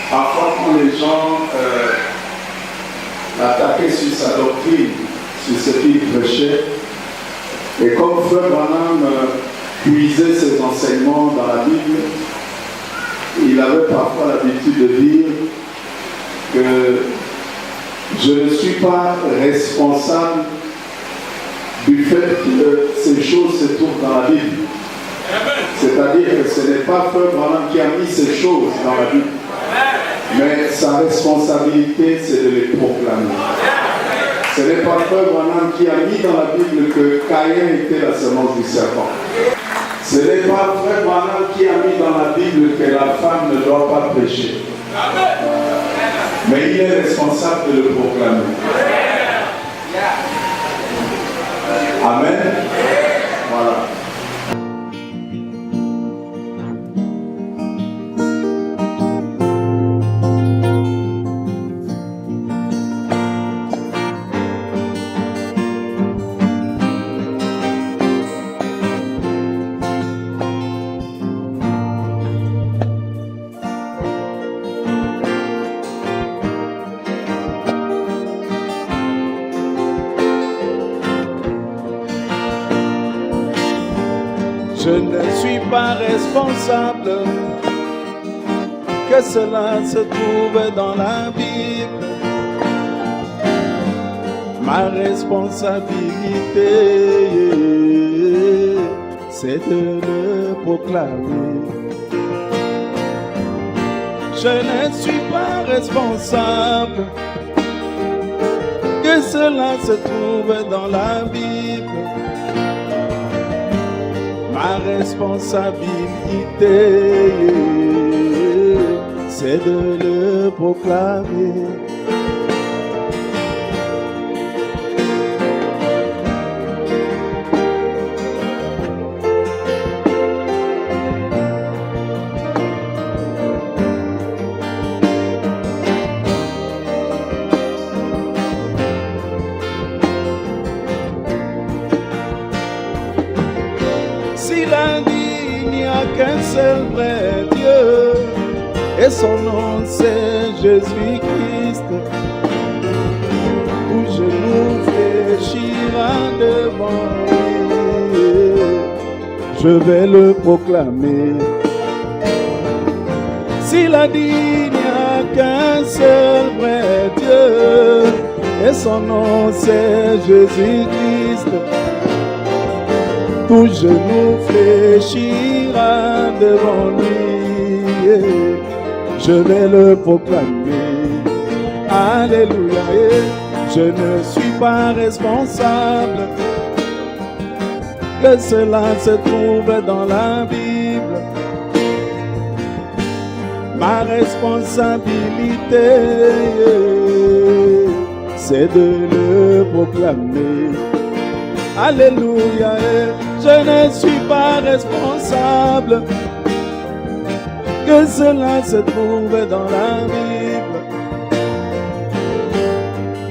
Parfois, quand les gens attaquaient sur sa doctrine, sur ce qu'il prêchait, et comme Frère Branham puisait ses enseignements dans la Bible, il avait parfois l'habitude de dire que je ne suis pas responsable du fait que ces choses se trouvent dans la Bible. C'est-à-dire que ce n'est pas Frère Branham qui a mis ces choses dans la Bible, mais sa responsabilité, c'est de les proclamer. Ce n'est pas Frère Branham qui a mis dans la Bible que Caïn était la semence du serpent. Ce n'est pas Frère Branham qui a mis dans la Bible que la femme ne doit pas prêcher. Mais il est responsable de le proclamer. Amen. Voilà. Je ne suis pas responsable que cela se trouve dans la Bible. Ma responsabilité, c'est de le proclamer. Je ne suis pas responsable que cela se trouve dans la Bible. Ma responsabilité, c'est de le proclamer. S'il a dit il n'y a qu'un seul vrai Dieu, et son nom c'est Jésus-Christ, tout genou fléchira devant lui, je vais le proclamer. S'il a dit il n'y a qu'un seul vrai Dieu, et son nom c'est Jésus-Christ, tout genou fléchira devant lui, je vais le proclamer. Alléluia, je ne suis pas responsable que cela se trouve dans la Bible. Ma responsabilité, c'est de le proclamer. Alléluia, je ne suis pas responsable que cela se trouve dans la Bible.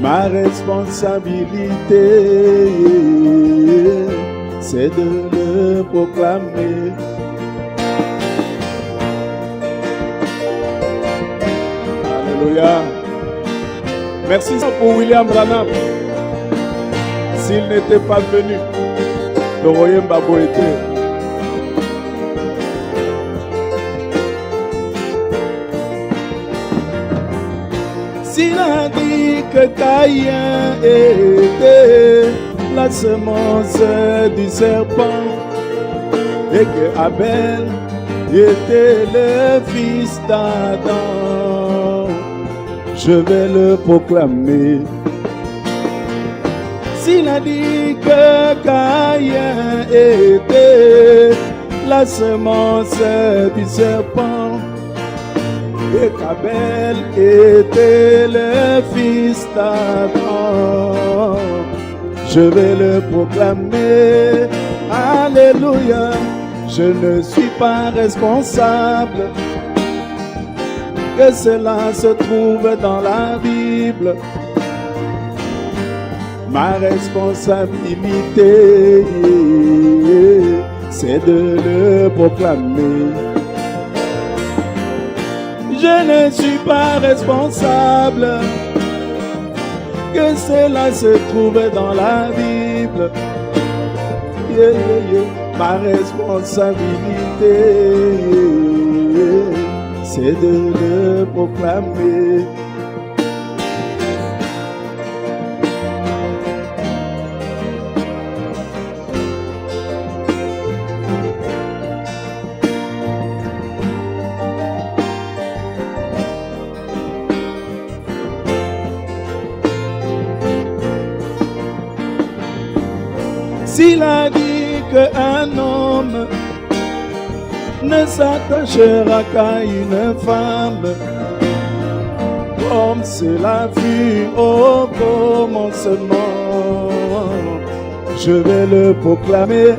Ma responsabilité, c'est de le proclamer. Alléluia. Merci pour William Branham. S'il n'était pas venu, le royaume Babo était. S'il a dit que Caïn était la semence du serpent et que Abel était le fils d'Adam, je vais le proclamer. S'il a dit que Caïn était la semence du serpent et qu'Abel était le fils d'Adam, je vais le proclamer. Alléluia, je ne suis pas responsable que cela se trouve dans la Bible. Ma responsabilité, c'est de le proclamer. je ne suis pas responsable que cela se trouve dans la Bible. Yeah, yeah, yeah. Ma responsabilité, c'est de le proclamer. S'il a dit qu'un homme ne s'attachera qu'à une femme, comme cela fut au commencement, je vais le proclamer.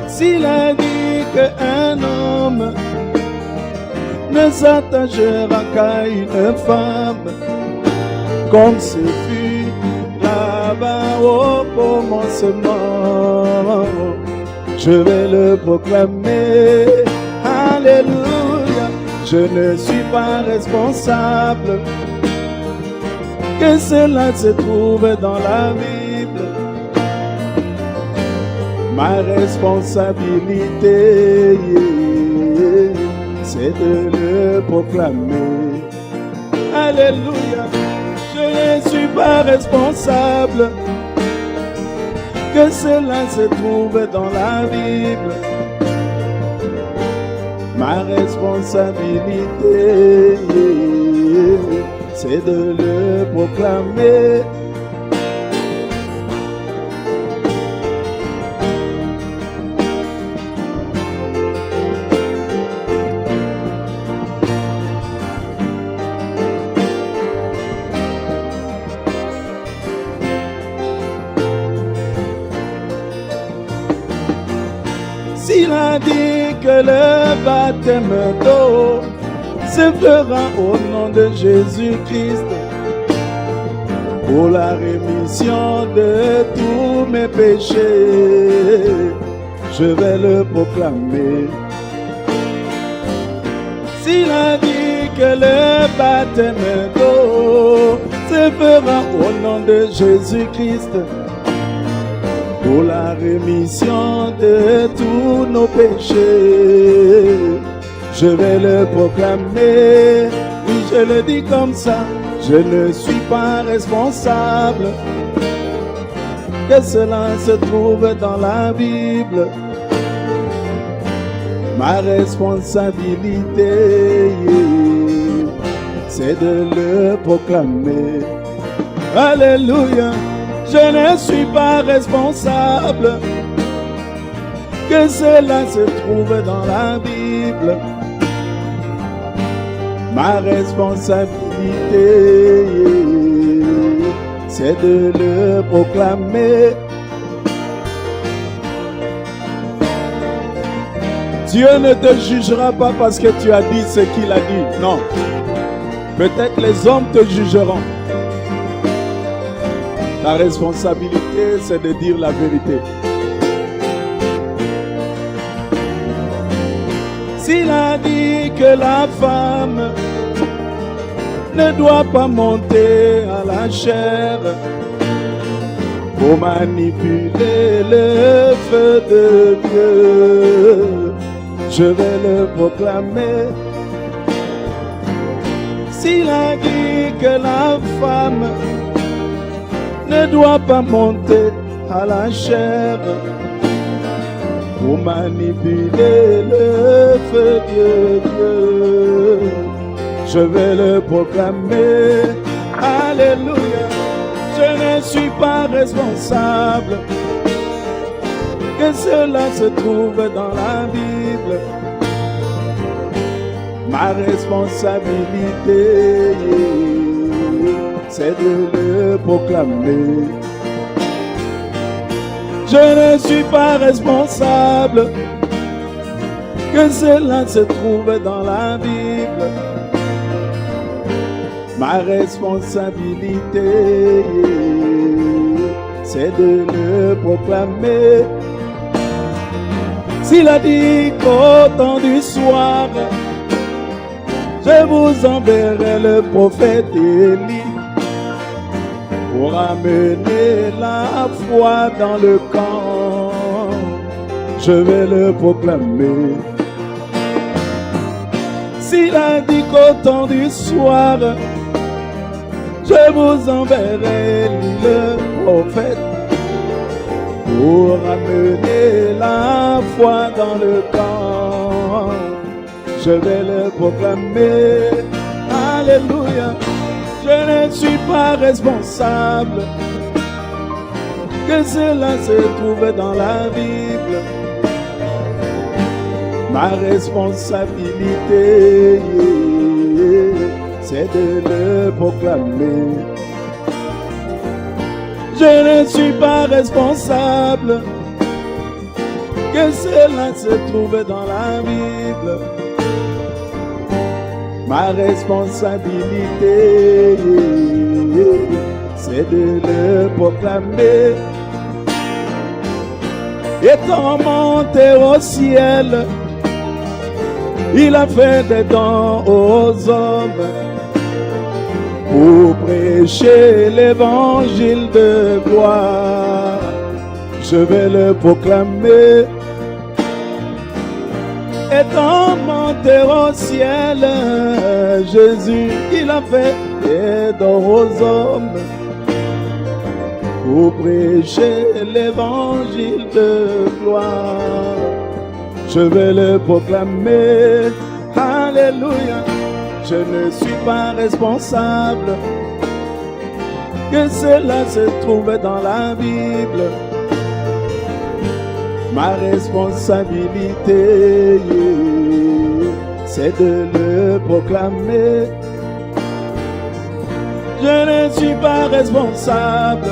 S'il a dit qu'un homme ne s'attachera qu'à une femme, comme ce fut là-bas au commencement, je vais le proclamer. Alléluia. Je ne suis pas responsable que cela se trouve dans la Bible. Ma responsabilité, c'est de le proclamer. Alléluia. Je ne suis pas responsable que cela se trouve dans la Bible. Ma responsabilité, c'est de le proclamer. S'il a dit que le baptême d'eau se fera au nom de Jésus-Christ pour la rémission de tous mes péchés, je vais le proclamer. S'il a dit que le baptême d'eau se fera au nom de Jésus-Christ pour la rémission de tous nos péchés, je vais le proclamer. Oui, je le dis comme ça, je ne suis pas responsable que cela se trouve dans la Bible. Ma responsabilité, c'est de le proclamer. Alléluia. Je ne suis pas responsable que cela se trouve dans la Bible. Ma responsabilité, c'est de le proclamer. Dieu ne te jugera pas parce que tu as dit ce qu'il a dit. Non. Peut-être les hommes te jugeront. La responsabilité, c'est de dire la vérité. S'il a dit que la femme ne doit pas monter à la chair pour manipuler le feu de Dieu, je vais le proclamer. S'il a dit que la femme ne doit pas monter à la chair pour manipuler le feu de Dieu, je vais le proclamer. Alléluia. Je ne suis pas responsable que cela se trouve dans la Bible. Ma responsabilité, c'est de le proclamer. Je ne suis pas responsable que cela se trouve dans la Bible. Ma responsabilité, c'est de le proclamer. S'il a dit qu'au temps du soir, je vous enverrai le prophète Élie pour amener la foi dans le camp. Je vais le proclamer. S'il a dit qu'au temps du soir, je vous enverrai le prophète pour amener la foi dans le camp. Je vais le proclamer. Alléluia. Je ne suis pas responsable que cela se trouve dans la Bible. Ma responsabilité, c'est de le proclamer. Je ne suis pas responsable que cela se trouve dans la Bible. Ma responsabilité, c'est de le proclamer. Étant monté au ciel, il a fait des dons aux hommes pour prêcher l'évangile de gloire. Je vais le proclamer. Étant monté au ciel, Jésus, il a fait des dons aux hommes pour prêcher l'évangile de gloire. Je vais le proclamer. Alléluia. Je ne suis pas responsable que cela se trouve dans la Bible. Ma responsabilité, c'est de le proclamer. Je ne suis pas responsable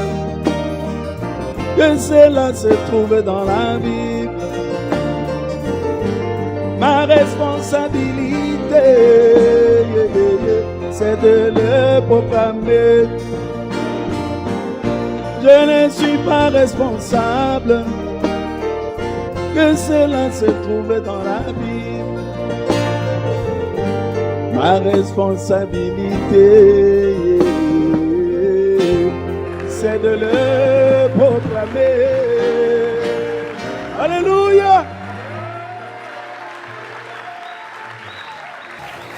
que cela se trouve dans la Bible. Ma responsabilité, c'est de le proclamer. Je ne suis pas responsable que cela se trouve dans la Bible. Ma responsabilité, c'est de le proclamer. Alléluia.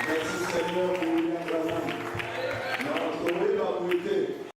Merci Seigneur pour William Branham. Notre oui va goûter.